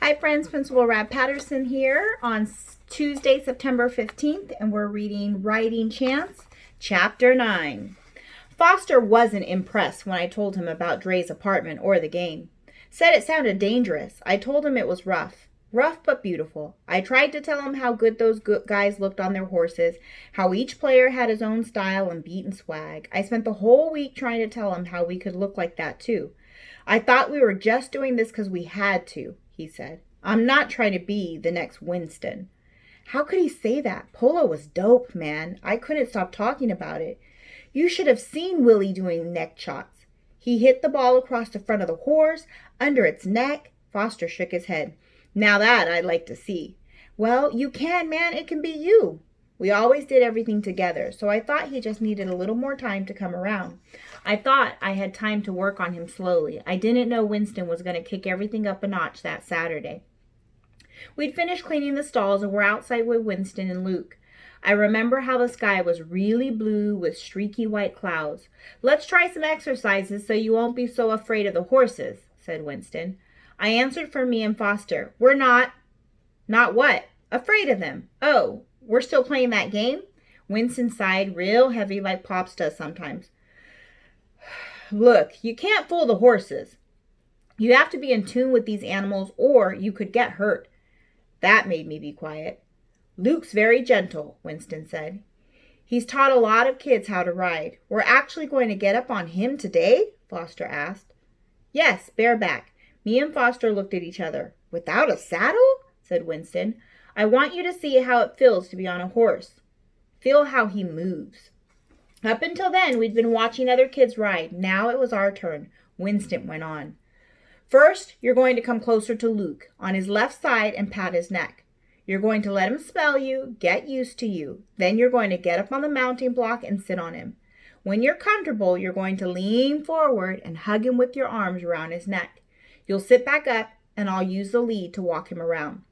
Hi friends, Principal Rabb-Patterson here on Tuesday, September 15th, and we're reading Writing Chance, Chapter 9. Foster wasn't impressed when I told him about Dre's apartment or the game. Said it sounded dangerous. I told him it was rough. Rough but beautiful. I tried to tell him how good those guys looked on their horses, how each player had his own style and beat and swag. I spent the whole week trying to tell him how we could look like that too. I thought we were just doing this because we had to, he said. I'm not trying to be the next Winston. How could he say that? Polo was dope, man. I couldn't stop talking about it. You should have seen Willie doing neck shots. He hit the ball across the front of the horse, under its neck. Foster shook his head. Now that I'd like to see. Well, you can, man. It can be you. We always did everything together, so I thought he just needed a little more time to come around. I thought I had time to work on him slowly. I didn't know Winston was going to kick everything up a notch that Saturday. We'd finished cleaning the stalls and were outside with Winston and Luke. I remember how the sky was really blue with streaky white clouds. Let's try some exercises so you won't be so afraid of the horses, said Winston. I answered for me and Foster. We're not. Not what? Afraid of them. Oh, we're still playing that game? Winston sighed real heavy like Pops does sometimes. Look, you can't fool the horses. You have to be in tune with these animals or you could get hurt. That made me be quiet. Luke's very gentle, Winston said. He's taught a lot of kids how to ride. We're actually going to get up on him today? Foster asked. Yes, bareback. Me and Foster looked at each other. Without a saddle? Said Winston. I want you to see how it feels to be on a horse. Feel how he moves. Up until then, we'd been watching other kids ride. Now it was our turn. Winston went on. First, you're going to come closer to Luke, on his left side, and pat his neck. You're going to let him smell you, get used to you. Then you're going to get up on the mounting block and sit on him. When you're comfortable, you're going to lean forward and hug him with your arms around his neck. You'll sit back up, and I'll use the lead to walk him around.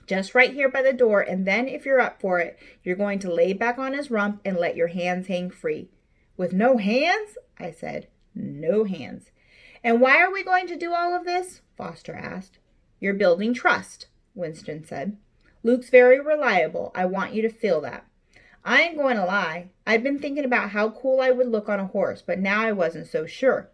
Just right here by the door, and then if you're up for it, you're going to lay back on his rump and let your hands hang free. With no hands? I said. No hands. And why are we going to do all of this? Foster asked. You're building trust, Winston said. Luke's very reliable. I want you to feel that. I ain't going to lie. I'd been thinking about how cool I would look on a horse, but now I wasn't so sure.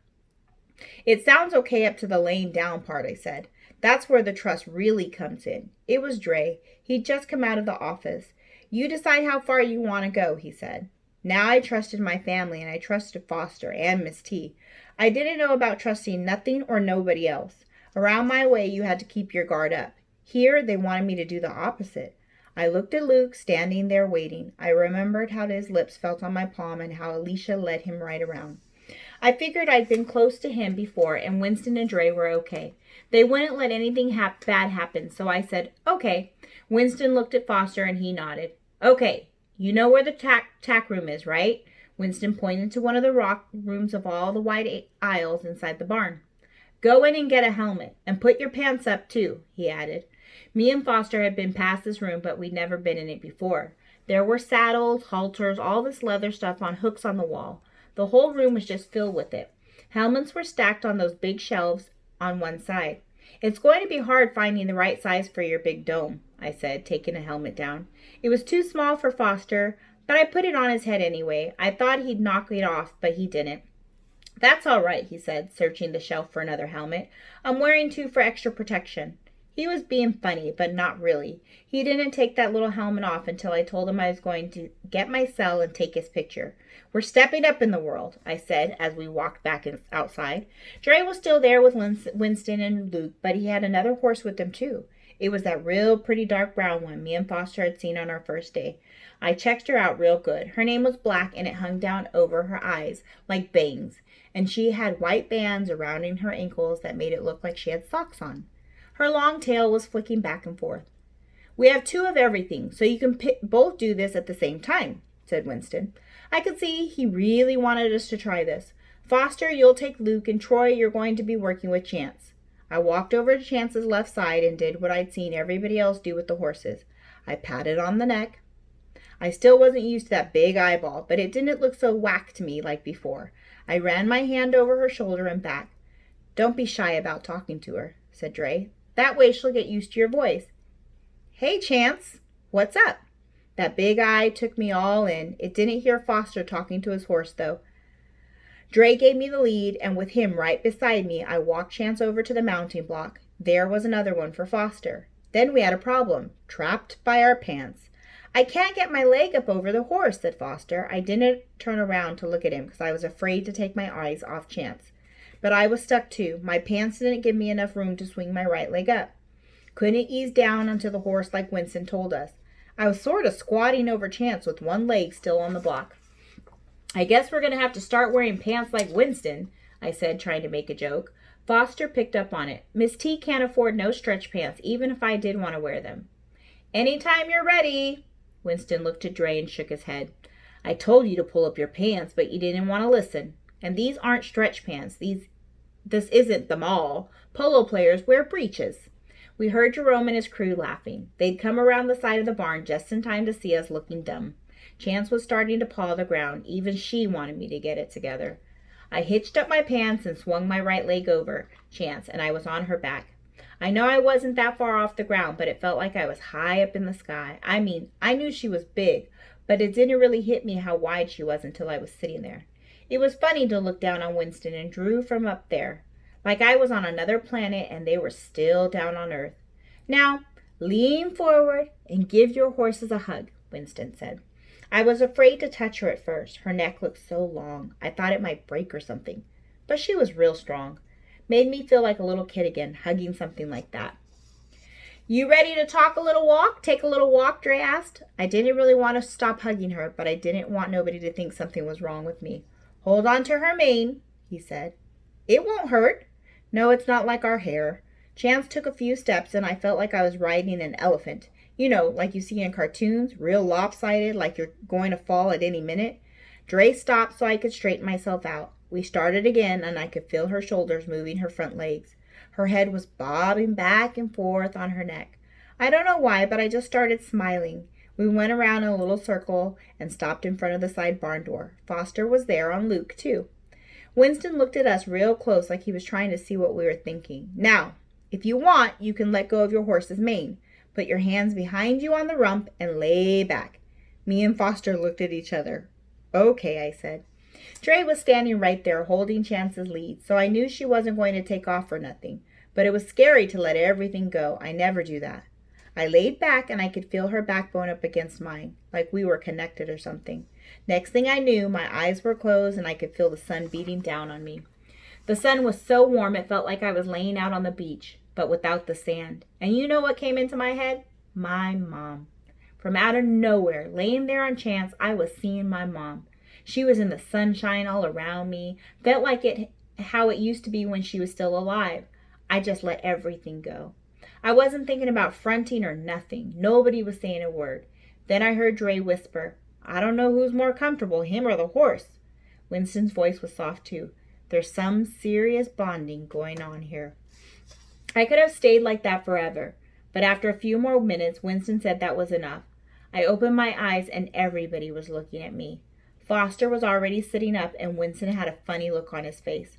It sounds okay up to the laying down part, I said. That's where the trust really comes in. It was Dre. He'd just come out of the office. You decide how far you want to go, he said. Now I trusted my family, and I trusted Foster and Miss T. I didn't know about trusting nothing or nobody else. Around my way, you had to keep your guard up. Here, they wanted me to do the opposite. I looked at Luke, standing there waiting. I remembered how his lips felt on my palm and how Alicia led him right around. I figured I'd been close to him before, and Winston and Dre were okay. They wouldn't let anything bad happen, so I said, okay. Winston looked at Foster, and he nodded. Okay, you know where the tack room is, right? Winston pointed to one of the rock rooms of all the wide aisles inside the barn. Go in and get a helmet, and put your pants up, too, he added. Me and Foster had been past this room, but we'd never been in it before. There were saddles, halters, all this leather stuff on hooks on the wall. The whole room was just filled with it. Helmets were stacked on those big shelves on one side. It's going to be hard finding the right size for your big dome, I said, taking a helmet down. It was too small for Foster, but I put it on his head anyway. I thought he'd knock it off, but he didn't. That's all right, he said, searching the shelf for another helmet. I'm wearing two for extra protection. He was being funny, but not really. He didn't take that little helmet off until I told him I was going to get my cell and take his picture. We're stepping up in the world, I said as we walked back outside. Dre was still there with Winston and Luke, but he had another horse with him too. It was that real pretty dark brown one me and Foster had seen on our first day. I checked her out real good. Her name was Black, and it hung down over her eyes like bangs, and she had white bands surrounding her ankles that made it look like she had socks on. Her long tail was flicking back and forth. We have two of everything, so you can both do this at the same time, said Winston. I could see he really wanted us to try this. Foster, you'll take Luke, and Troy, you're going to be working with Chance. I walked over to Chance's left side and did what I'd seen everybody else do with the horses. I patted on the neck. I still wasn't used to that big eyeball, but it didn't look so whack to me like before. I ran my hand over her shoulder and back. Don't be shy about talking to her, said Dre. That way she'll get used to your voice. Hey, Chance, what's up? That big eye took me all in. It didn't hear Foster talking to his horse, though. Dre gave me the lead, and with him right beside me, I walked Chance over to the mounting block. There was another one for Foster. Then we had a problem, trapped by our pants. I can't get my leg up over the horse, said Foster. I didn't turn around to look at him because I was afraid to take my eyes off Chance. But I was stuck too. My pants didn't give me enough room to swing my right leg up. Couldn't ease down onto the horse like Winston told us. I was sort of squatting over Chance with one leg still on the block. I guess we're going to have to start wearing pants like Winston, I said, trying to make a joke. Foster picked up on it. Miss T can't afford no stretch pants, even if I did want to wear them. Anytime you're ready. Winston looked at Dre and shook his head. I told you to pull up your pants, but you didn't want to listen. And these aren't stretch pants. This isn't the mall. Polo players wear breeches. We heard Jerome and his crew laughing. They'd come around the side of the barn just in time to see us looking dumb. Chance was starting to paw the ground. Even she wanted me to get it together. I hitched up my pants and swung my right leg over Chance, and I was on her back. I know I wasn't that far off the ground, but it felt like I was high up in the sky. I mean, I knew she was big, but it didn't really hit me how wide she was until I was sitting there. It was funny to look down on Winston and Drew from up there, like I was on another planet and they were still down on Earth. Now, lean forward and give your horses a hug, Winston said. I was afraid to touch her at first. Her neck looked so long. I thought it might break or something. But she was real strong. Made me feel like a little kid again, hugging something like that. You ready to take a little walk, Dre asked. I didn't really want to stop hugging her, but I didn't want nobody to think something was wrong with me. Hold on to her mane, he said. It won't hurt. No, it's not like our hair. Chance took a few steps, and I felt like I was riding an elephant. You know, like you see in cartoons, real lopsided, like you're going to fall at any minute. Dre stopped so I could straighten myself out. We started again, and I could feel her shoulders moving her front legs. Her head was bobbing back and forth on her neck. I don't know why, but I just started smiling. We went around in a little circle and stopped in front of the side barn door. Foster was there on Luke, too. Winston looked at us real close like he was trying to see what we were thinking. Now, if you want, you can let go of your horse's mane. Put your hands behind you on the rump and lay back. Me and Foster looked at each other. Okay, I said. Dre was standing right there holding Chance's lead, so I knew she wasn't going to take off for nothing. But it was scary to let everything go. I never do that. I laid back and I could feel her backbone up against mine, like we were connected or something. Next thing I knew, my eyes were closed and I could feel the sun beating down on me. The sun was so warm it felt like I was laying out on the beach, but without the sand. And you know what came into my head? My mom. From out of nowhere, laying there on Chance, I was seeing my mom. She was in the sunshine all around me. Felt like how it used to be when she was still alive. I just let everything go. I wasn't thinking about fronting or nothing. Nobody was saying a word. Then I heard Dre whisper, I don't know who's more comfortable, him or the horse. Winston's voice was soft too. There's some serious bonding going on here. I could have stayed like that forever, but after a few more minutes, Winston said that was enough. I opened my eyes and everybody was looking at me. Foster was already sitting up and Winston had a funny look on his face.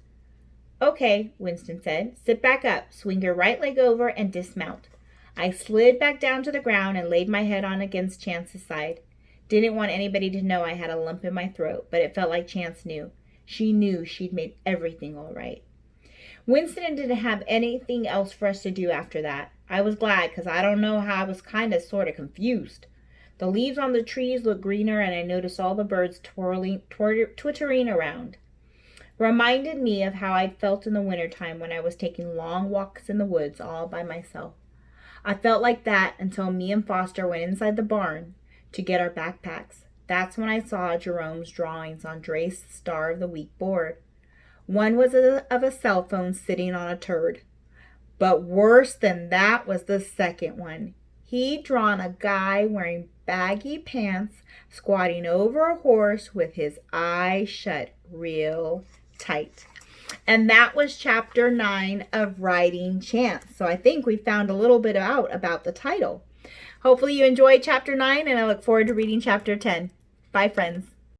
Okay, Winston said. Sit back up, swing your right leg over, and dismount. I slid back down to the ground and laid my head on against Chance's side. Didn't want anybody to know I had a lump in my throat, but it felt like Chance knew. She knew she'd made everything all right. Winston didn't have anything else for us to do after that. I was glad, because I don't know how I was sort of confused. The leaves on the trees looked greener, and I noticed all the birds twittering around. Reminded me of how I'd felt in the wintertime when I was taking long walks in the woods all by myself. I felt like that until me and Foster went inside the barn to get our backpacks. That's when I saw Jerome's drawings on Dre's Star of the Week board. One was of a cell phone sitting on a turd. But worse than that was the second one. He'd drawn a guy wearing baggy pants, squatting over a horse with his eyes shut real tight. And that was chapter 9 of Riding Chance. So I think we found a little bit out about the title. Hopefully you enjoyed chapter 9, and I look forward to reading chapter 10. Bye, friends.